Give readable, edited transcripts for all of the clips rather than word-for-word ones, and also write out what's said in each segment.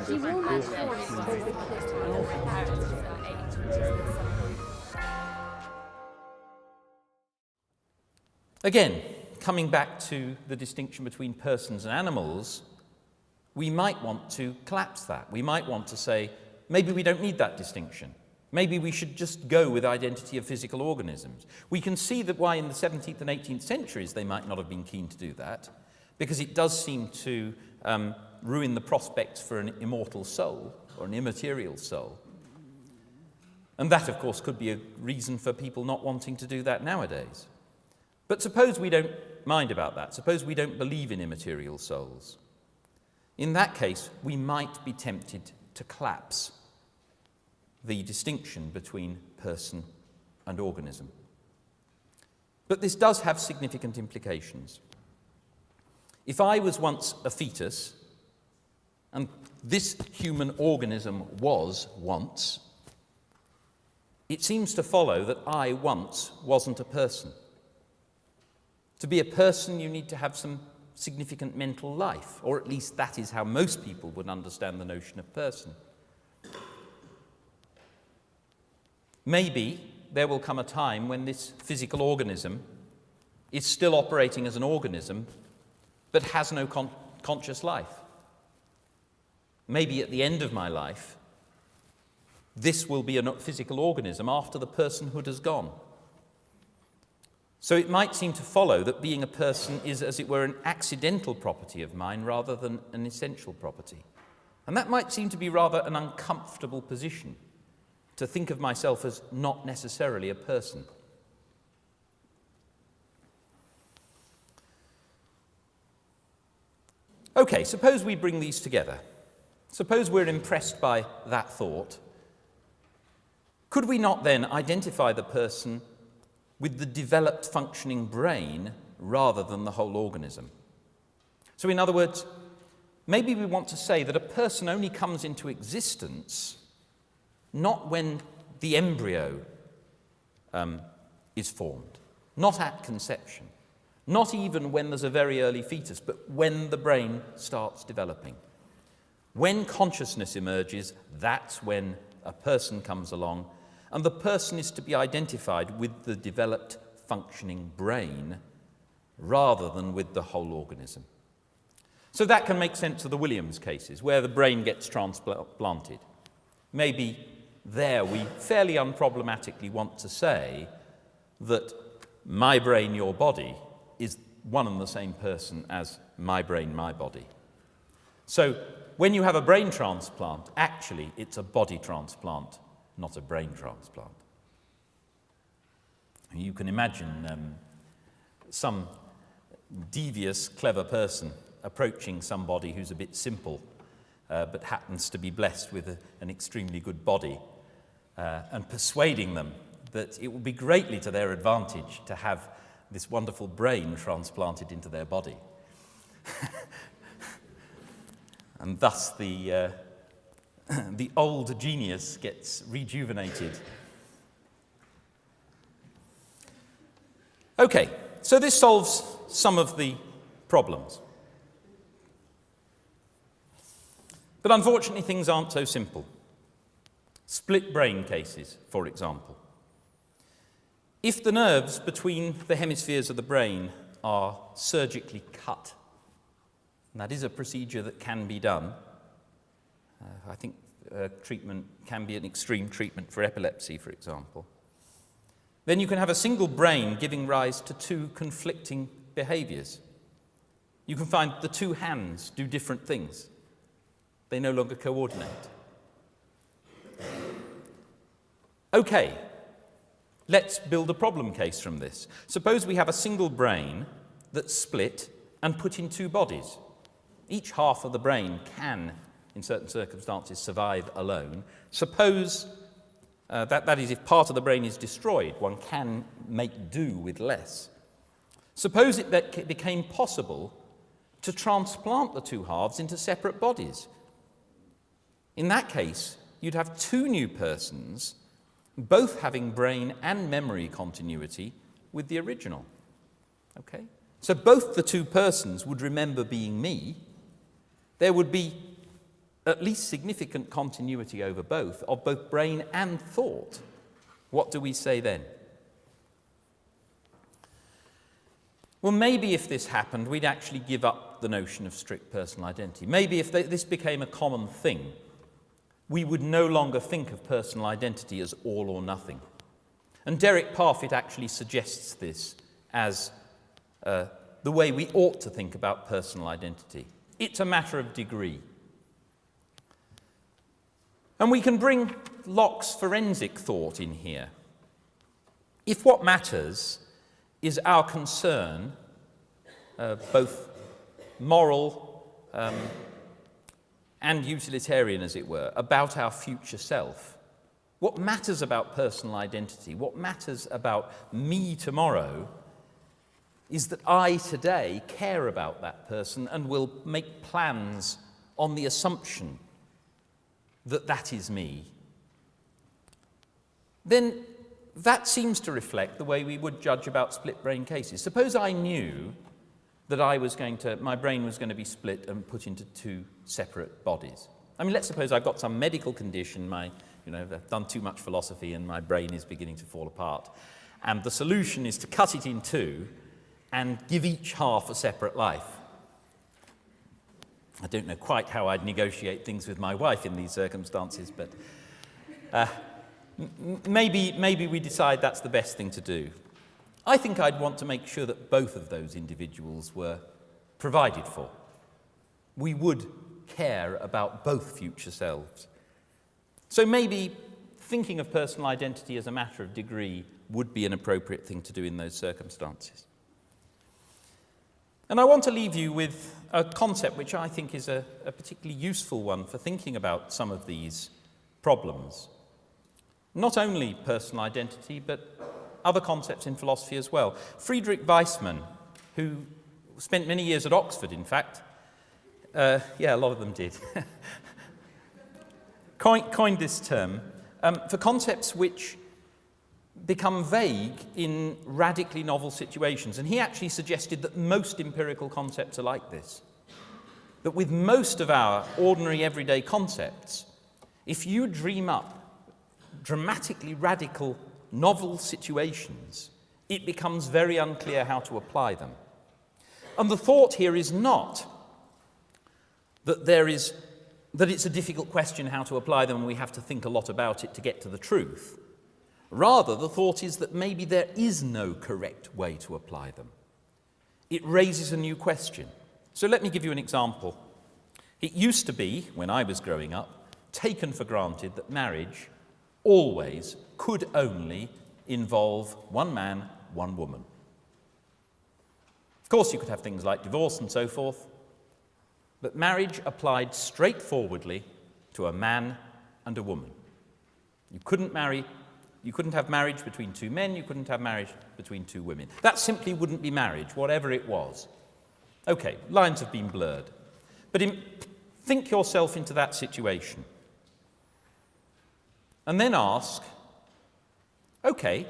He will not force. Again, coming back to the distinction between persons and animals, we might want to collapse that. We might want to say, maybe we don't need that distinction. Maybe we should just go with identity of physical organisms. We can see that why in the 17th and 18th centuries they might not have been keen to do that, because it does seem to ruin the prospects for an immortal soul, or an immaterial soul. And that, of course, could be a reason for people not wanting to do that nowadays. But suppose we don't mind about that. Suppose we don't believe in immaterial souls. In that case, we might be tempted to collapse the distinction between person and organism. But this does have significant implications. If I was once a fetus, and this human organism was once, it seems to follow that I once wasn't a person. To be a person, you need to have some significant mental life, or at least that is how most people would understand the notion of person. Maybe there will come a time when this physical organism is still operating as an organism, but has no conscious life. Maybe at the end of my life, this will be a physical organism after the personhood has gone. So it might seem to follow that being a person is, as it were, an accidental property of mine rather than an essential property. And that might seem to be rather an uncomfortable position, to think of myself as not necessarily a person. Okay, suppose we bring these together. Suppose we're impressed by that thought. Could we not then identify the person with the developed functioning brain rather than the whole organism? So in other words, maybe we want to say that a person only comes into existence not when the embryo is formed, not at conception, not even when there's a very early fetus, but when the brain starts developing. When consciousness emerges, that's when a person comes along, and the person is to be identified with the developed functioning brain rather than with the whole organism. So that can make sense of the Williams cases, where the brain gets transplanted. Maybe there we fairly unproblematically want to say that my brain, your body, is one and the same person as my brain, my body. So when you have a brain transplant, actually it's a body transplant, not a brain transplant. You can imagine some devious, clever person approaching somebody who's a bit simple, but happens to be blessed with an extremely good body, and persuading them that it will be greatly to their advantage to have this wonderful brain transplanted into their body. And thus the old genius gets rejuvenated. Okay, so this solves some of the problems. But unfortunately, things aren't so simple. Split brain cases, for example. If the nerves between the hemispheres of the brain are surgically cut, and that is a procedure that can be done, I think treatment can be an extreme treatment for epilepsy, for example, then you can have a single brain giving rise to two conflicting behaviors. You can find the two hands do different things. They no longer coordinate. Okay, let's build a problem case from this. Suppose we have a single brain that's split and put in two bodies. Each half of the brain can, in certain circumstances, survive alone. Suppose, that is, if part of the brain is destroyed, one can make do with less. Suppose it became possible to transplant the two halves into separate bodies. In that case, you'd have two new persons, both having brain and memory continuity with the original. Okay? So both the two persons would remember being me. There would be at least significant continuity over both, of both brain and thought, what do we say then? Well, maybe if this happened, we'd actually give up the notion of strict personal identity. Maybe if this became a common thing, we would no longer think of personal identity as all or nothing. And Derek Parfit actually suggests this as the way we ought to think about personal identity. It's a matter of degree. And we can bring Locke's forensic thought in here. If what matters is our concern, both moral and utilitarian, as it were, about our future self, what matters about personal identity, what matters about me tomorrow, is that I today care about that person and will make plans on the assumption that that is me. Then that seems to reflect the way we would judge about split brain cases. Suppose I knew that my brain was going to be split and put into two separate bodies. I mean, let's suppose I've got some medical condition, I've done too much philosophy and my brain is beginning to fall apart. And the solution is to cut it in two and give each half a separate life. I don't know quite how I'd negotiate things with my wife in these circumstances, but maybe we decide that's the best thing to do. I think I'd want to make sure that both of those individuals were provided for. We would care about both future selves. So maybe thinking of personal identity as a matter of degree would be an appropriate thing to do in those circumstances. And I want to leave you with a concept which I think is a particularly useful one for thinking about some of these problems. Not only personal identity, but other concepts in philosophy as well. Friedrich Waismann, who spent many years at Oxford, in fact, a lot of them did, coined this term for concepts which become vague in radically novel situations. And he actually suggested that most empirical concepts are like this. That with most of our ordinary everyday concepts, if you dream up dramatically radical novel situations, it becomes very unclear how to apply them. And the thought here is not that it's a difficult question how to apply them and we have to think a lot about it to get to the truth. Rather, the thought is that maybe there is no correct way to apply them. It raises a new question. So let me give you an example. It used to be, when I was growing up, taken for granted that marriage always could only involve one man, one woman. Of course, you could have things like divorce and so forth, but marriage applied straightforwardly to a man and a woman. You couldn't have marriage between two men, you couldn't have marriage between two women. That simply wouldn't be marriage, whatever it was. Okay, lines have been blurred. But think yourself into that situation. And then ask, okay,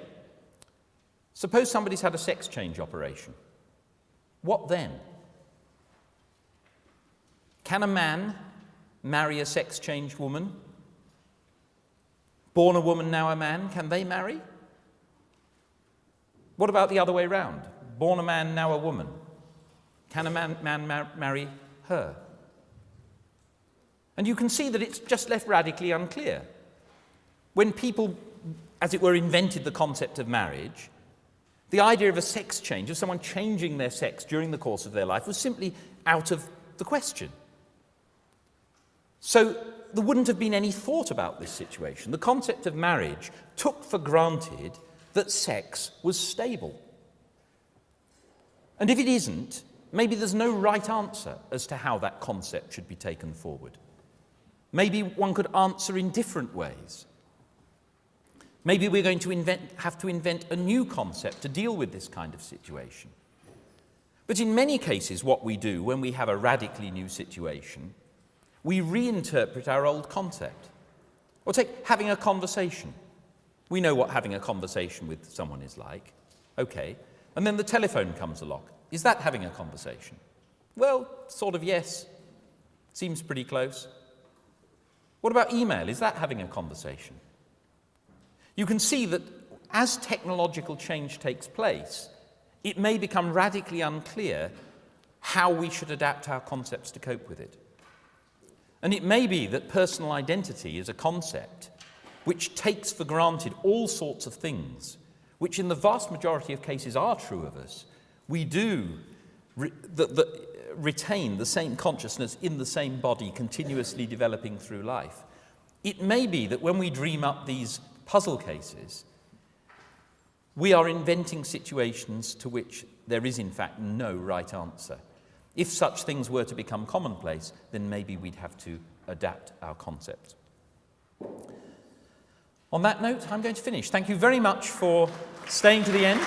suppose somebody's had a sex change operation. What then? Can a man marry a sex-changed woman? Born a woman, now a man, can they marry? What about the other way round? Born a man, now a woman. Can a man marry her? And you can see that it's just left radically unclear. When people, as it were, invented the concept of marriage, the idea of a sex change, of someone changing their sex during the course of their life, was simply out of the question. So there wouldn't have been any thought about this situation. The concept of marriage took for granted that sex was stable. And if it isn't, maybe there's no right answer as to how that concept should be taken forward. Maybe one could answer in different ways. Maybe we're going to have to invent a new concept to deal with this kind of situation. But in many cases, what we do when we have a radically new situation, we reinterpret our old concept. Or take having a conversation. We know what having a conversation with someone is like. Okay. And then the telephone comes along. Is that having a conversation? Well, sort of yes. Seems pretty close. What about email? Is that having a conversation? You can see that as technological change takes place, it may become radically unclear how we should adapt our concepts to cope with it. And it may be that personal identity is a concept which takes for granted all sorts of things, which in the vast majority of cases are true of us. We do retain the same consciousness in the same body, continuously developing through life. It may be that when we dream up these puzzle cases, we are inventing situations to which there is in fact no right answer. If such things were to become commonplace, then maybe we'd have to adapt our concepts. On that note, I'm going to finish. Thank you very much for staying to the end.